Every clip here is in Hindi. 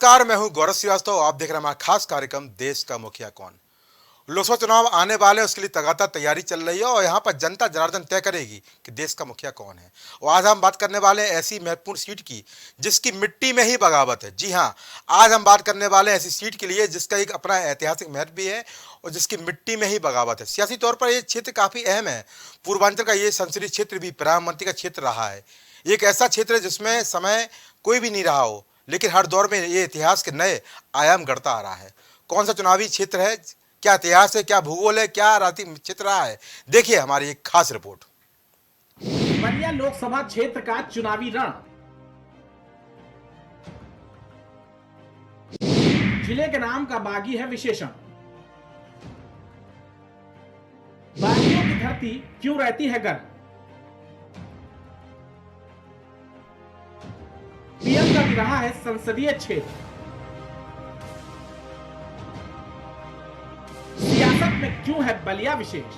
नमस्कार, मैं हूं गौरव श्रीवास्तव। आप देख रहे हैं हमारा खास कार्यक्रम देश का मुखिया कौन। लोकसभा चुनाव आने वाले हैं, उसके लिए लगातार तैयारी चल रही है और यहाँ पर जनता जनार्दन तय करेगी कि देश का मुखिया कौन है। और आज हम बात करने वाले हैं ऐसी महत्वपूर्ण सीट की जिसकी मिट्टी में ही बगावत है। जी हाँ, आज हम बात करने वाले हैं ऐसी सीट के लिए जिसका एक अपना ऐतिहासिक महत्व भी है और जिसकी मिट्टी में ही बगावत है। सियासी तौर पर ये क्षेत्र काफ़ी अहम है। पूर्वांचल का ये संसदीय क्षेत्र भी प्रधानमंत्री का क्षेत्र रहा है। एक ऐसा क्षेत्र है जिसमें समय कोई भी नहीं रहा हो, लेकिन हर दौर में ये इतिहास के नए आयाम गढ़ता आ रहा है। कौन सा चुनावी क्षेत्र है, क्या इतिहास है, क्या भूगोल है, क्या राजनीतिक क्षेत्र रहा है, देखिए हमारी एक खास रिपोर्ट। बलिया लोकसभा क्षेत्र का चुनावी रण। जिले के नाम का बागी है विशेषण। बागियों की धरती क्यों रहती है गर्म? पीएम का भी रहा है संसदीय क्षेत्र। सियासत में क्यों है बलिया विशेष?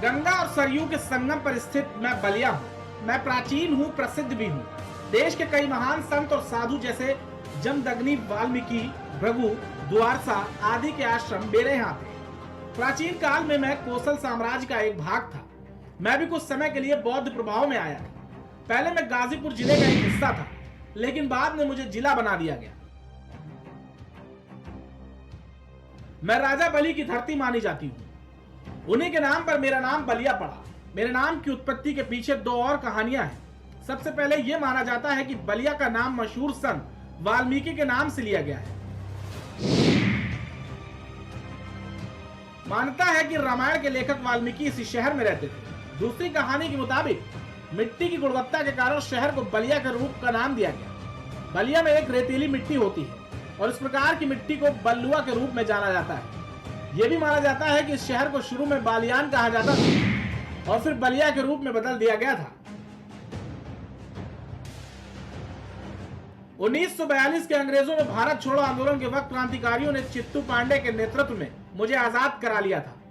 गंगा और सरयू के संगम पर स्थित मैं बलिया हूं। मैं प्राचीन हूं, प्रसिद्ध भी हूं। देश के कई महान संत और साधु जैसे जमदग्नि, वाल्मीकि, भृगु, द्वारसा आदि के आश्रम मेरे यहाँ थे। प्राचीन काल में मैं कोसल साम्राज्य का एक भाग था। मैं भी कुछ समय के लिए बौद्ध प्रभाव में आया था। पहले मैं गाजीपुर जिले का एक हिस्सा था, लेकिन बाद में मुझे जिला बना दिया गया। मैं राजा बलि की धरती मानी जाती हूँ। उन्हीं के नाम पर मेरा नाम बलिया पड़ा। मेरे नाम की उत्पत्ति के पीछे दो और कहानियां हैं। सबसे पहले यह माना जाता है कि बलिया का नाम मशहूर संत वाल्मीकि के नाम से लिया गया है। मानता है कि रामायण के लेखक वाल्मीकि इसी शहर में रहते थे। दूसरी कहानी के मुताबिक मिट्टी की गुणवत्ता के कारण शहर को बलिया के रूप का नाम दिया गया। बलिया में एक रेतीली मिट्टी होती है और इस प्रकार की मिट्टी को बल्लुआ के रूप में जाना जाता है। यह भी माना जाता है कि इस शहर को शुरू में बालियान कहा जाता था और फिर बलिया के रूप में बदल दिया गया था। 1942 के अंग्रेजों में भारत छोड़ो आंदोलन के वक्त क्रांतिकारियों ने चित्तू पांडे के नेतृत्व में मुझे आजाद करा लिया था।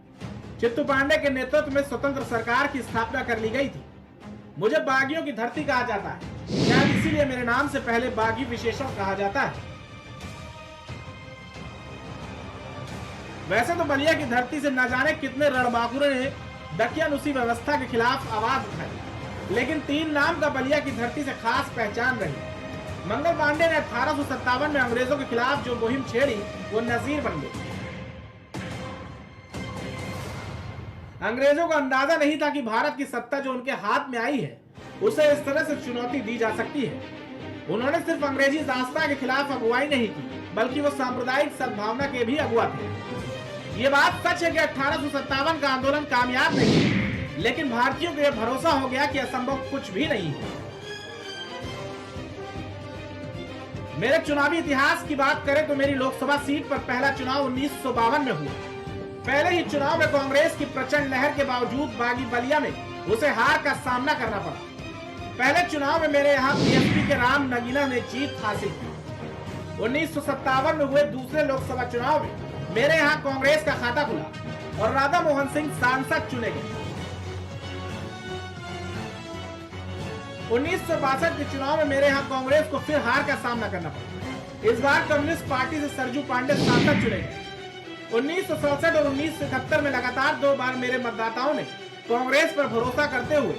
चित्तू पांडे के नेतृत्व में स्वतंत्र सरकार की स्थापना कर ली गई थी। मुझे बागियों की धरती कहा जाता है, शायद इसीलिए मेरे नाम से पहले बागी विशेषण कहा जाता है। वैसे तो बलिया की धरती से न जाने कितने रणबांकुरों ने दकियानुसी व्यवस्था के खिलाफ आवाज उठाई, लेकिन तीन नाम का बलिया की धरती से खास पहचान रही। मंगल पांडे ने 1857 में अंग्रेजों के खिलाफ जो मुहिम छेड़ी वो नजीर बन गई। अंग्रेजों को अंदाजा नहीं था कि भारत की सत्ता जो उनके हाथ में आई है उसे इस तरह से चुनौती दी जा सकती है। उन्होंने सिर्फ अंग्रेजी दास्ता के खिलाफ अगुवाई नहीं की, बल्कि वो सांप्रदायिक सद्भावना के भी अगुवा थे। ये बात सच है कि 1857 का आंदोलन कामयाब नहीं, लेकिन भारतीयों को यह भरोसा हो गया कि असंभव कुछ भी नहीं है। मेरे चुनावी इतिहास की बात करें तो मेरी लोकसभा सीट पर पहला चुनाव 1952 में हुआ। पहले ही चुनाव में कांग्रेस की प्रचंड लहर के बावजूद बागी बलिया में उसे हार का सामना करना पड़ा। पहले चुनाव में मेरे यहाँ बीएसपी के राम नगीना ने जीत हासिल की। 1957 में हुए दूसरे लोकसभा चुनाव में मेरे यहाँ कांग्रेस का खाता खुला और राधा मोहन सिंह सांसद चुने गए। 1962 के चुनाव में मेरे यहाँ कांग्रेस को फिर हार का सामना करना पड़ा। इस बार कम्युनिस्ट पार्टी से सरजू पांडे सांसद चुने गए। 1967 और 1971 में लगातार दो बार मेरे मतदाताओं ने कांग्रेस पर भरोसा करते हुए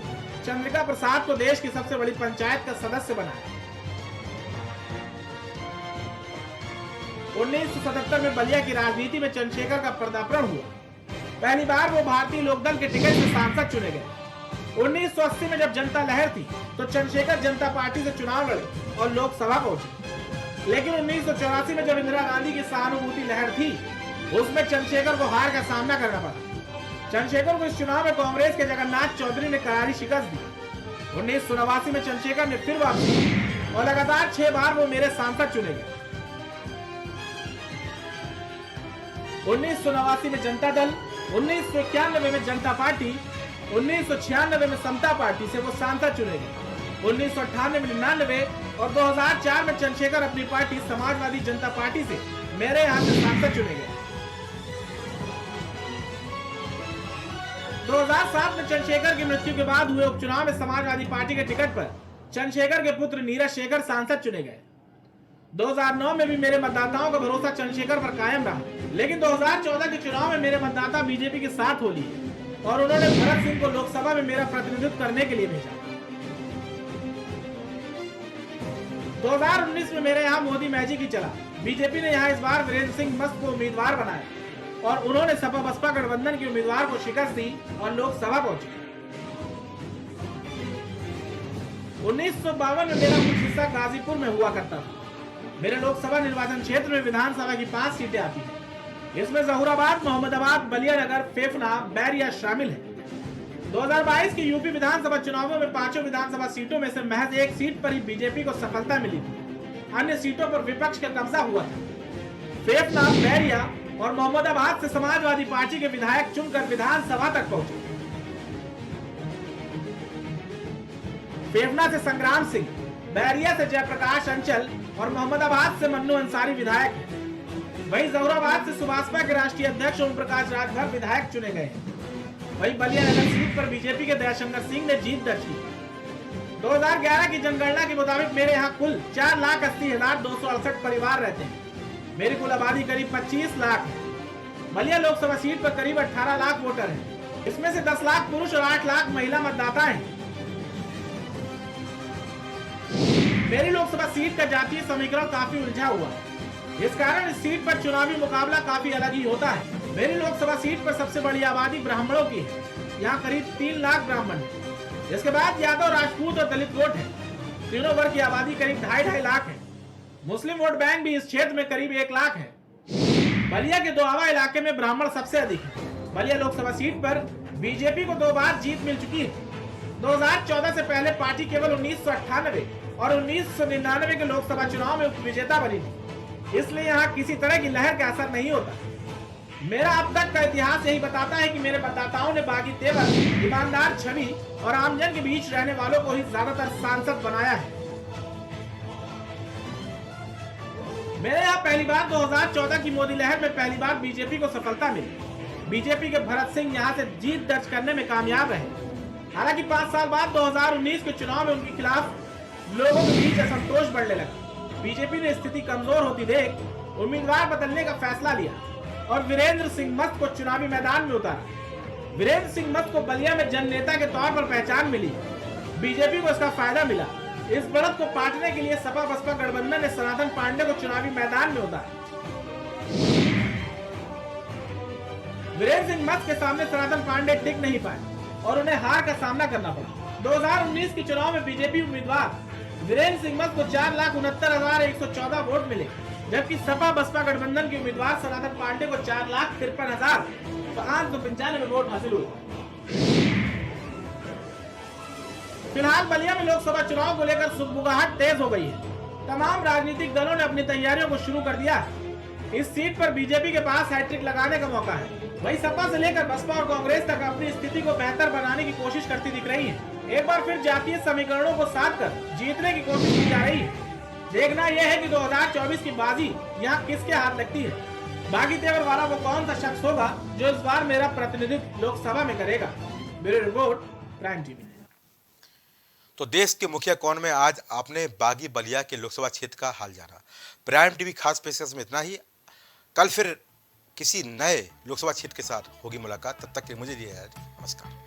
चंद्रिका प्रसाद को देश की सबसे बड़ी पंचायत का सदस्य बनाया। 1977 में बलिया की राजनीति में चंद्रशेखर का पदार्पण हुआ। पहली बार वो भारतीय लोकदल के टिकट से सांसद चुने गए। 1980 में जब जनता लहर थी तो चंद्रशेखर जनता पार्टी से चुनाव लड़े और लोकसभा पहुंचे, लेकिन 1984 में जब इंदिरा गांधी की सहानुभूति लहर थी उसमें चंद्रशेखर को हार का सामना करना पड़ा। चंद्रशेखर को इस चुनाव में कांग्रेस के जगन्नाथ चौधरी ने करारी शिकस्त दी। 1989 में चंद्रशेखर ने फिर वापसी की और लगातार 6 बार वो मेरे सांसद चुने गए। 1989 में जनता दल, 1991 में जनता पार्टी, 1996 में समता पार्टी से वो सांसद चुने गए। 1998 में 99 और 2004 में चंद्रशेखर अपनी पार्टी समाजवादी जनता पार्टी से मेरे यहाँ से सांसद चुने गए। 2007 में चंद्रशेखर की मृत्यु के बाद हुए उपचुनाव में समाजवादी पार्टी के टिकट पर चंद्रशेखर के पुत्र नीरज शेखर सांसद चुने गए। 2009 में भी मेरे मतदाताओं का भरोसा चंद्रशेखर पर कायम रहा, लेकिन 2014 के चुनाव में मेरे मतदाता बीजेपी के साथ हो लिए और उन्होंने भरत सिंह को लोकसभा में मेरा प्रतिनिधित्व करने के लिए भेजा। 2019 में मेरे यहाँ मोदी मैजिक ही चला। बीजेपी ने यहाँ इस बार वीरेंद्र सिंह मस्त को उम्मीदवार बनाया और उन्होंने सपा बसपा गठबंधन के उम्मीदवार को शिकस्त दी और लोकसभा पहुंचे। 1952 में मेरा कुछ हिस्सा गाजीपुर में हुआ करता था। मेरे लोकसभा निर्वाचन क्षेत्र में विधानसभा की 5 सीटें आती हैं। इसमें जहूराबाद, मोहम्मदाबाद, बलिया नगर, फेफना, बैरिया शामिल है। 2022 के यूपी विधानसभा चुनावों में 5 विधानसभा सीटों में से महज एक सीट पर ही बीजेपी को सफलता मिली थी। अन्य सीटों पर विपक्ष का कब्जा हुआ था। फेफना, बैरिया और मोहम्मदाबाद से समाजवादी पार्टी के विधायक चुनकर विधानसभा तक पहुंचे। फेफना से संग्राम सिंह, बैरिया से जयप्रकाश अंचल और मोहम्मदाबाद से मन्नू अंसारी विधायक हैं। वहीं जहूराबाद से सुभाषपा के राष्ट्रीय अध्यक्ष ओम प्रकाश राजभर विधायक चुने गए हैं। वहीं बलिया नगर सीट पर बीजेपी के दयाशंकर सिंह ने जीत दर्ज की। 2011 की जनगणना के मुताबिक मेरे यहाँ कुल 4,80,268 परिवार रहते हैं। मेरी कुल आबादी करीब 25 लाख है। बलिया लोकसभा सीट पर करीब 18 लाख वोटर हैं। इसमें से 10 लाख पुरुष और 8 लाख महिला मतदाता हैं। मेरी लोकसभा सीट का जातीय समीकरण काफी उलझा हुआ है। इस कारण इस सीट पर चुनावी मुकाबला काफी अलग ही होता है। मेरी लोकसभा सीट पर सबसे बड़ी आबादी ब्राह्मणों की है। यहाँ करीब 3 लाख ब्राह्मण हैं। इसके बाद यादव, राजपूत और दलित वोट है। तीनों वर्ग की आबादी करीब 2.5 लाख है। मुस्लिम वोट बैंक भी इस क्षेत्र में करीब 1 लाख है। बलिया के दोआबा इलाके में ब्राह्मण सबसे अधिक है। बलिया लोकसभा सीट पर बीजेपी को 2 बार जीत मिल चुकी है। 2014 से पहले पार्टी केवल 1998 और 1999 के लोकसभा चुनाव में उपविजेता बनी थी। इसलिए यहाँ किसी तरह की लहर का असर नहीं होता। मेरा अब तक का इतिहास यही बताता है कि मेरे मतदाताओं ने बागी तेवर, ईमानदार छवि और आमजन के बीच रहने वालों को ही ज्यादातर सांसद बनाया है। मेरे यहाँ पहली बार 2014 की मोदी लहर में पहली बार बीजेपी को सफलता मिली। बीजेपी के भरत सिंह यहाँ से जीत दर्ज करने में कामयाब रहे। हालांकि 5 साल बाद 2019 के चुनाव में उनके खिलाफ लोगों के बीच असंतोष बढ़ने लगा। बीजेपी ने स्थिति कमजोर होती देख उम्मीदवार बदलने का फैसला लिया और वीरेंद्र सिंह मस्त को चुनावी मैदान में उतारा। वीरेंद्र सिंह मस्त को बलिया में जननेता के तौर पर पहचान मिली। बीजेपी को इसका फायदा मिला। इस बढ़त को पाटने के लिए सपा बसपा गठबंधन ने सनातन पांडे को चुनावी मैदान में उतारा। वीरेंद्र सिंह मस्त के सामने सनातन पांडे टिक नहीं पाए और उन्हें हार का सामना करना पड़ा। 2019 के चुनाव में बीजेपी उम्मीदवार वीरेंद्र सिंह मस्त को 4,69,114 वोट मिले, जबकि सपा बसपा गठबंधन के उम्मीदवार सनातन पांडे को 4,53,595 वोट हासिल हुए। फिलहाल बलिया में लोकसभा चुनाव को लेकर सुगबुगाहट तेज हो गई है। तमाम राजनीतिक दलों ने अपनी तैयारियों को शुरू कर दिया। इस सीट पर बीजेपी के पास हैट्रिक लगाने का मौका है। वहीं सपा से लेकर बसपा और कांग्रेस तक अपनी स्थिति को बेहतर बनाने की कोशिश करती दिख रही है। एक बार फिर जातीय समीकरणों को साध कर जीतने की कोशिश की जा रही है। देखना यह है कि 2024 की बाजी यहाँ किसके हाथ लगती है। बागी तेवर वाला वो कौन सा शख्स होगा जो इस बार मेरा प्रतिनिधित्व लोकसभा में करेगा। Bureau report, prime TV. तो देश के मुखिया कौन में आज आपने बागी बलिया के लोकसभा क्षेत्र का हाल जाना। प्राइम टीवी खास पेशकश में इतना ही। कल फिर किसी नए लोकसभा क्षेत्र के साथ होगी मुलाकात। तब तक के लिए मुझे दिया नमस्कार।